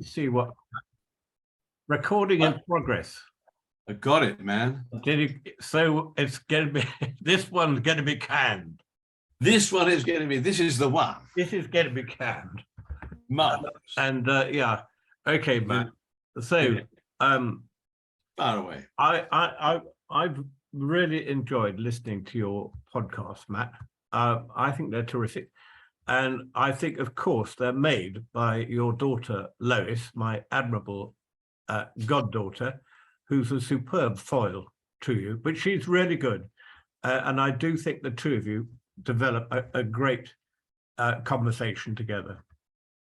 see what recording in progress. I got it, man. So it's going to be this one's going to be canned. This one is going to be. This is the one. This is going to be canned. Marvelous. Yeah, okay, Matt. So, far away. I've really enjoyed listening to your podcast, Matt. I think they're terrific. And I think, of course, they're made by your daughter, Lois, my admirable goddaughter, who's a superb foil to you, but she's really good. And I do think the two of you develop a great conversation together.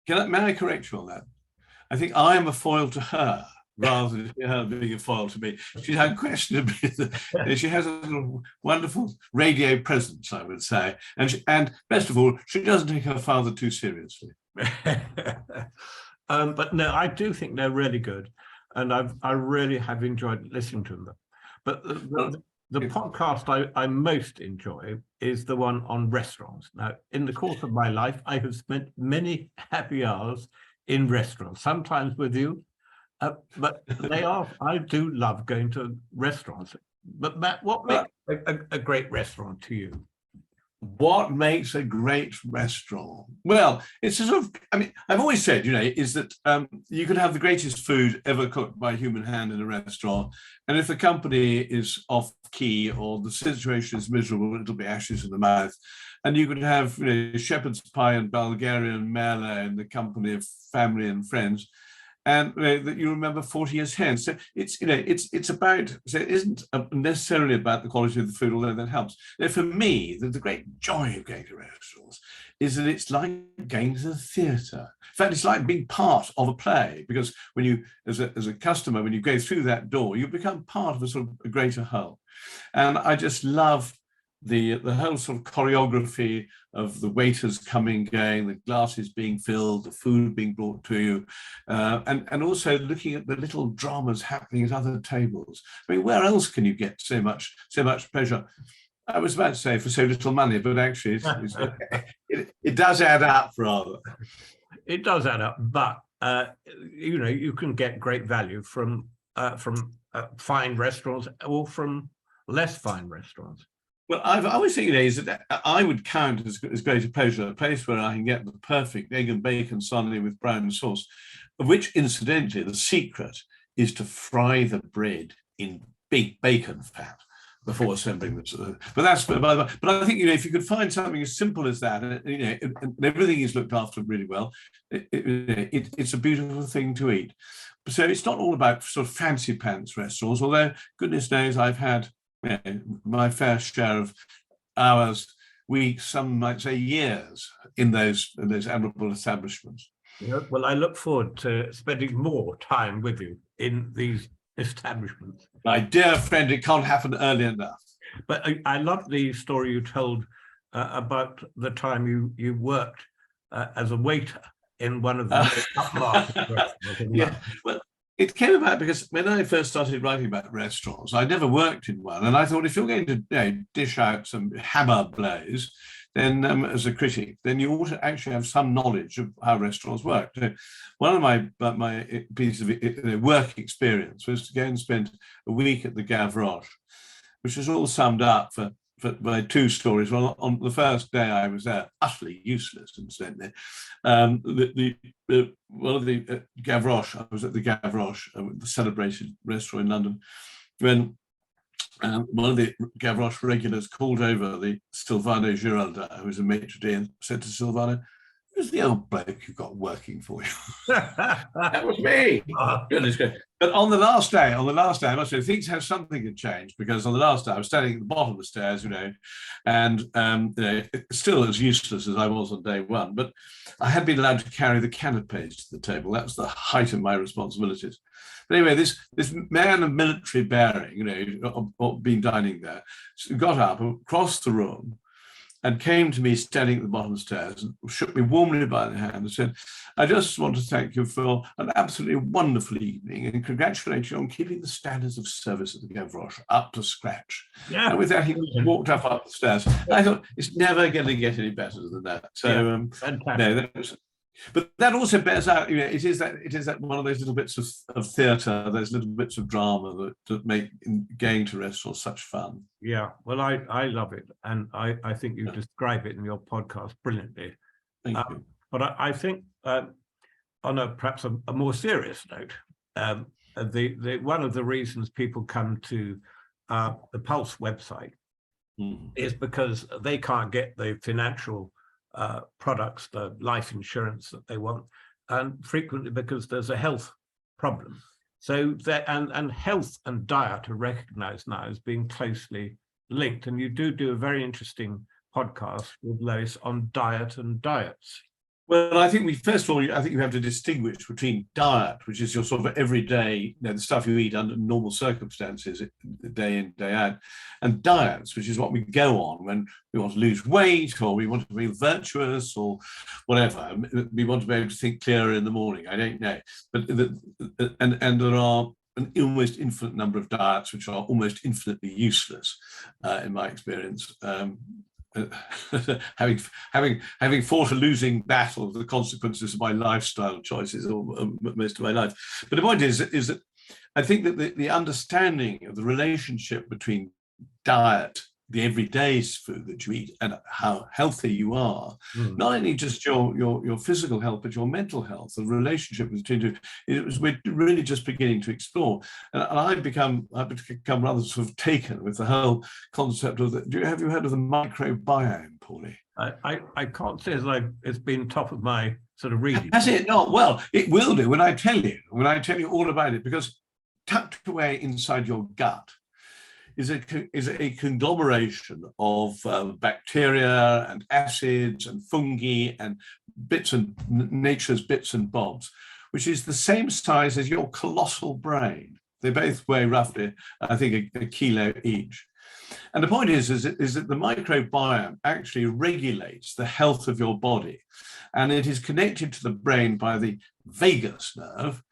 May I correct you on that? I think I am a foil to her rather than her being a foil to me. She's unquestionably, she has a little wonderful radio presence, I would say. And best of all, she doesn't take her father too seriously. But no, I do think they're really good. And I really have enjoyed listening to them. But the podcast I most enjoy is the one on restaurants. Now, in the course of my life, I have spent many happy hours in restaurants, sometimes with you. But I do love going to restaurants. But Matt, what makes a great restaurant to you? What makes a great restaurant? Well, it's a sort of, I've always said, is that you can have the greatest food ever cooked by a human hand in a restaurant. And if the company is off key or the situation is miserable, it'll be ashes in the mouth. And you could have shepherd's pie and Bulgarian mele in the company of family and friends. And that you remember 40 years hence. So it's about, so it isn't necessarily about the quality of the food, although that helps. For me, the great joy of going to restaurants is that it's like going to the theatre. In fact, it's like being part of a play, because when you, as a customer, when you go through that door, you become part of a sort of a greater whole. And I just love the whole sort of choreography of the waiters coming, going, the glasses being filled, the food being brought to you, and also looking at the little dramas happening at other tables. Where else can you get so much pleasure? I was about to say for so little money, but actually it does add up rather. It does add up, but you can get great value from fine restaurants or from less fine restaurants. Well, I always think is that I would count as great a pleasure a place where I can get the perfect egg and bacon sundae with brown sauce, of which, incidentally, the secret is to fry the bread in big bacon fat before assembling the. But I think if you could find something as simple as that, and everything is looked after really well, it's a beautiful thing to eat. So it's not all about sort of fancy pants restaurants, although goodness knows I've had my fair share of hours, weeks, some might say years in those admirable establishments. Yeah, well, I look forward to spending more time with you in these establishments. My dear friend, it can't happen early enough. But I love the story you told about the time you worked as a waiter in one of the upmarket restaurants. Yeah, well, it came about because when I first started writing about restaurants, I never worked in one, and I thought if you're going to dish out some hammer blows, then as a critic, then you ought to actually have some knowledge of how restaurants work. So one of my pieces of work experience was to go and spend a week at the Gavroche, which was all summed up for my two stories. Well, on the first day I was there, utterly useless, incidentally. One of the Gavroche, I was at the Gavroche, the celebrated restaurant in London, when one of the Gavroche regulars called over the Silvano Giraldin, who was a maitre d', and said to Silvano, "Who's the old bloke you got working for you?" That was me. Oh, goodness gracious. But on the last day, I must say, things have something to change, because on the last day I was standing at the bottom of the stairs, and still as useless as I was on day one, but I had been allowed to carry the canapes to the table. That was the height of my responsibilities. But anyway, this man of military bearing, been dining there, got up, crossed the room, and came to me standing at the bottom of the stairs and shook me warmly by the hand and said, "I just want to thank you for an absolutely wonderful evening and congratulate you on keeping the standards of service at the Gavroche up to scratch." Yeah. And with that, he walked up the stairs. I thought, it's never going to get any better than that. So, no, that was But that also bears out, it is that one of those little bits of theatre, those little bits of drama that make going to restaurants such fun. Yeah, well, I love it, and I think you describe it in your podcast brilliantly. Thank you. But I think on perhaps a more serious note, the one of the reasons people come to the Pulse website is because they can't get the financial products, the life insurance that they want, and frequently because there's a health problem. So that and health and diet are recognized now as being closely linked. And you do a very interesting podcast with Lois on diet and diets. Well, I think first of all, I think you have to distinguish between diet, which is your sort of everyday, the stuff you eat under normal circumstances, day in, day out, and diets, which is what we go on when we want to lose weight, or we want to be virtuous, or whatever. We want to be able to think clearer in the morning. I don't know, but and there are an almost infinite number of diets which are almost infinitely useless, in my experience. Having fought a losing battle of the consequences of my lifestyle choices most of my life. But the point is that I think that the understanding of the relationship between diet, the everyday food that you eat, and how healthy you are, not only just your physical health, but your mental health, the relationship between the two, we're really just beginning to explore. And I've become rather sort of taken with the whole concept of have you heard of the microbiome, Paulie? I can't say it's been top of my sort of reading. Has it not? Well, it will do when I tell you all about it, because tucked away inside your gut is a conglomeration of bacteria and acids and fungi and nature's bits and bobs, which is the same size as your colossal brain. They both weigh roughly, I think, a kilo each. And the point is that the microbiome actually regulates the health of your body, and it is connected to the brain by the vagus nerve.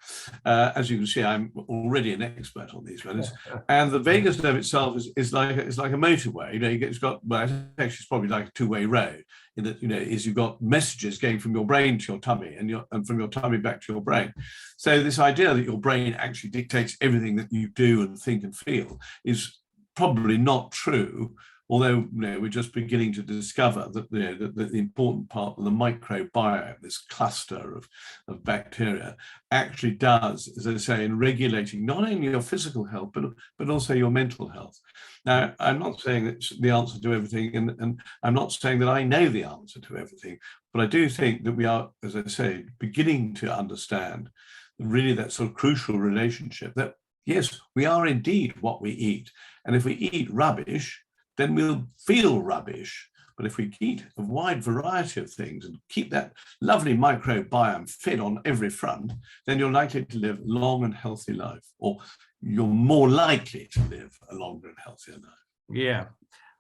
As you can see, I'm already an expert on these matters. And the vagus nerve itself is like a motorway. It's probably like a two-way road. In that, you've got messages going from your brain to your tummy, and from your tummy back to your brain. So this idea that your brain actually dictates everything that you do and think and feel is probably not true, although we're just beginning to discover that the important part of the microbiome, this cluster of bacteria, actually does, as I say, in regulating not only your physical health, but also your mental health. Now, I'm not saying it's the answer to everything, and I'm not saying that I know the answer to everything, but I do think that we are, as I say, beginning to understand really that sort of crucial relationship that, yes, we are indeed what we eat. And if we eat rubbish, then we'll feel rubbish. But if we eat a wide variety of things and keep that lovely microbiome fed on every front, then you're likely to live a long and healthy life, or you're more likely to live a longer and healthier life. Yeah,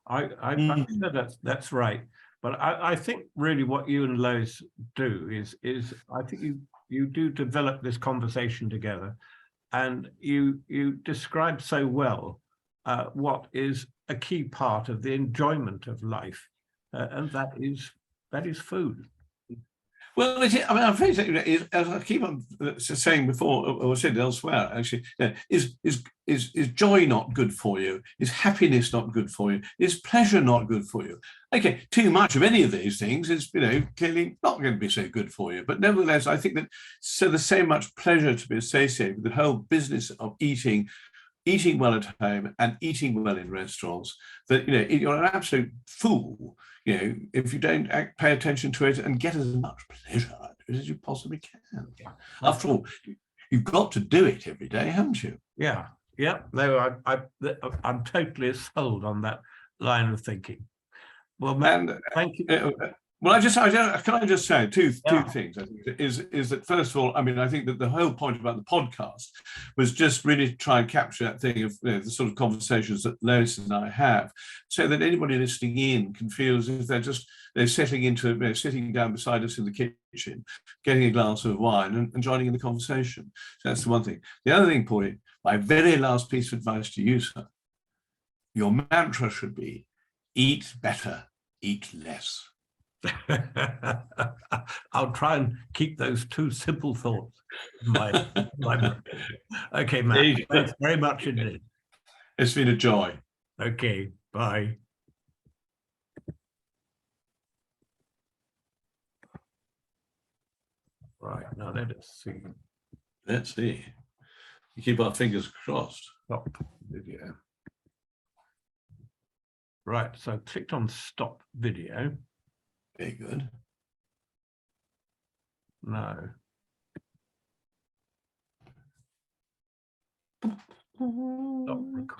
I'm sure that's right. But I think really what you and Lois do is I think you do develop this conversation together, and you describe so well what is a key part of the enjoyment of life, and that is food. Well, I'm afraid that, as I keep on saying before, or said elsewhere, actually, is joy not good for you? Is happiness not good for you? Is pleasure not good for you? Okay, too much of any of these things is, clearly not going to be so good for you. But nevertheless, I think that there's so much pleasure to be associated with the whole business of eating well at home and eating well in restaurants, that you're an absolute fool if you don't pay attention to it and get as much pleasure out of it as you possibly can. Yeah. After all, you've got to do it every day, haven't you? Yeah. No, I'm totally sold on that line of thinking. Well, thank you. Well, can I just say two things? I think is that, first of all, I think that the whole point about the podcast was just really to try and capture that thing of the sort of conversations that Lois and I have, so that anybody listening in can feel as if they're sitting down beside us in the kitchen, getting a glass of wine and joining in the conversation. So that's the one thing. The other thing, Paulie, my very last piece of advice to you, sir, your mantra should be: eat better, eat less. I'll try and keep those two simple thoughts in my brain. Okay, Matt, thanks very much indeed. It's been a joy. Okay, bye. Right, now let us see. Let's see. We keep our fingers crossed. Stop video. Right, so I clicked on stop video. Very good. No. Stop recording.